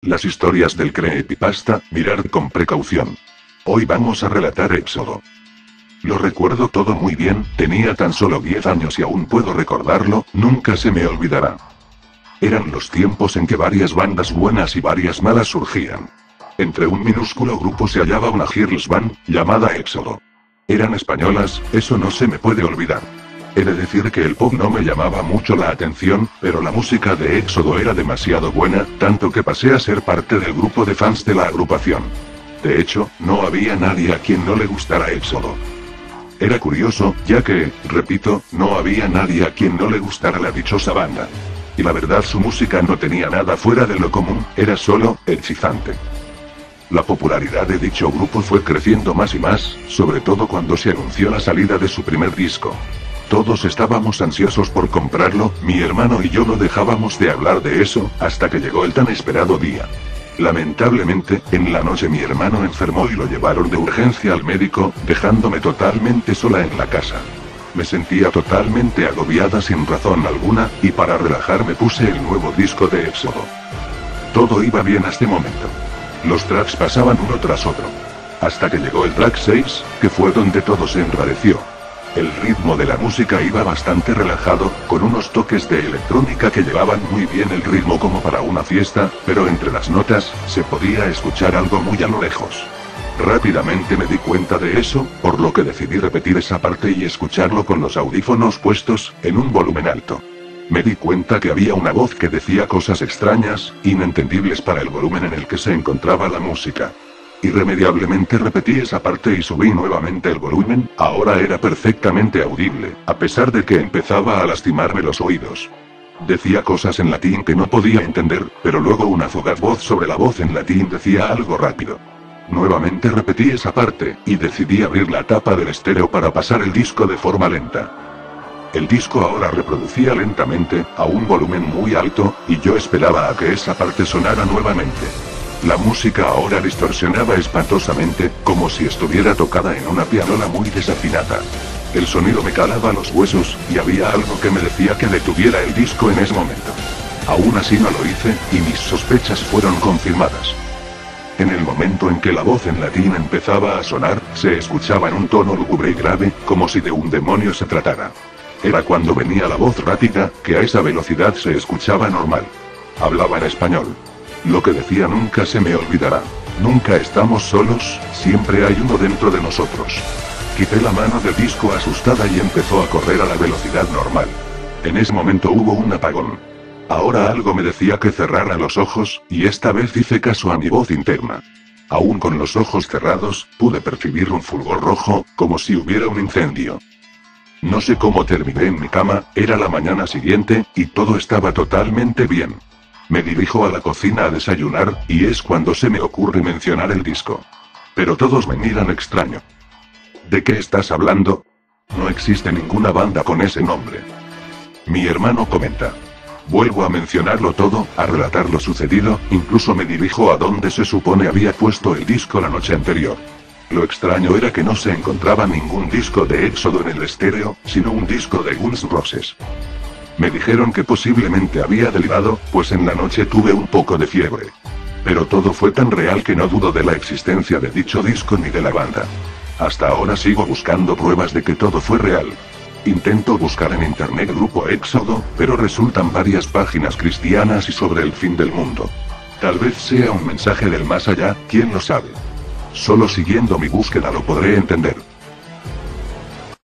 Las historias del creepypasta, mirad con precaución. Hoy vamos a relatar Éxodo. Lo recuerdo todo muy bien, tenía tan solo 10 años y aún puedo recordarlo, nunca se me olvidará. Eran los tiempos en que varias bandas buenas y varias malas surgían. Entre un minúsculo grupo se hallaba una girls band, llamada Éxodo. Eran españolas, eso no se me puede olvidar. He de decir que el pop no me llamaba mucho la atención, pero la música de Éxodo era demasiado buena, tanto que pasé a ser parte del grupo de fans de la agrupación. De hecho, no había nadie a quien no le gustara Éxodo. Era curioso, ya que, repito, no había nadie a quien no le gustara la dichosa banda. Y la verdad su música no tenía nada fuera de lo común, era solo, excitante. La popularidad de dicho grupo fue creciendo más y más, sobre todo cuando se anunció la salida de su primer disco. Todos estábamos ansiosos por comprarlo, mi hermano y yo no dejábamos de hablar de eso, hasta que llegó el tan esperado día. Lamentablemente, en la noche mi hermano enfermó y lo llevaron de urgencia al médico, dejándome totalmente sola en la casa. Me sentía totalmente agobiada sin razón alguna, y para relajarme puse el nuevo disco de Éxodo. Todo iba bien hasta este momento. Los tracks pasaban uno tras otro. Hasta que llegó el track 6, que fue donde todo se enrareció. El ritmo de la música iba bastante relajado, con unos toques de electrónica que llevaban muy bien el ritmo como para una fiesta, pero entre las notas, se podía escuchar algo muy a lo lejos. Rápidamente me di cuenta de eso, por lo que decidí repetir esa parte y escucharlo con los audífonos puestos, en un volumen alto. Me di cuenta que había una voz que decía cosas extrañas, inentendibles para el volumen en el que se encontraba la música. Irremediablemente repetí esa parte y subí nuevamente el volumen, ahora era perfectamente audible, a pesar de que empezaba a lastimarme los oídos. Decía cosas en latín que no podía entender, pero luego una fugaz voz sobre la voz en latín decía algo rápido. Nuevamente repetí esa parte, y decidí abrir la tapa del estéreo para pasar el disco de forma lenta. El disco ahora reproducía lentamente, a un volumen muy alto, y yo esperaba a que esa parte sonara nuevamente. La música ahora distorsionaba espantosamente, como si estuviera tocada en una pianola muy desafinada. El sonido me calaba los huesos, y había algo que me decía que detuviera el disco en ese momento. Aún así no lo hice, y mis sospechas fueron confirmadas. En el momento en que la voz en latín empezaba a sonar, se escuchaba en un tono lúgubre y grave, como si de un demonio se tratara. Era cuando venía la voz rápida, que a esa velocidad se escuchaba normal. Hablaba en español. Lo que decía nunca se me olvidará. Nunca estamos solos, siempre hay uno dentro de nosotros. Quité la mano del disco asustada y empezó a correr a la velocidad normal. En ese momento hubo un apagón. Ahora algo me decía que cerrara los ojos, y esta vez hice caso a mi voz interna. Aún con los ojos cerrados, pude percibir un fulgor rojo, como si hubiera un incendio. No sé cómo terminé en mi cama, era la mañana siguiente, y todo estaba totalmente bien. Me dirijo a la cocina a desayunar, y es cuando se me ocurre mencionar el disco. Pero todos me miran extraño. ¿De qué estás hablando? No existe ninguna banda con ese nombre. Mi hermano comenta. Vuelvo a mencionarlo todo, a relatar lo sucedido, incluso me dirijo a donde se supone había puesto el disco la noche anterior. Lo extraño era que no se encontraba ningún disco de Éxodo en el estéreo, sino un disco de Guns N' Roses. Me dijeron que posiblemente había delirado, pues en la noche tuve un poco de fiebre. Pero todo fue tan real que no dudo de la existencia de dicho disco ni de la banda. Hasta ahora sigo buscando pruebas de que todo fue real. Intento buscar en internet grupo Éxodo, pero resultan varias páginas cristianas y sobre el fin del mundo. Tal vez sea un mensaje del más allá, quién lo sabe. Solo siguiendo mi búsqueda lo podré entender.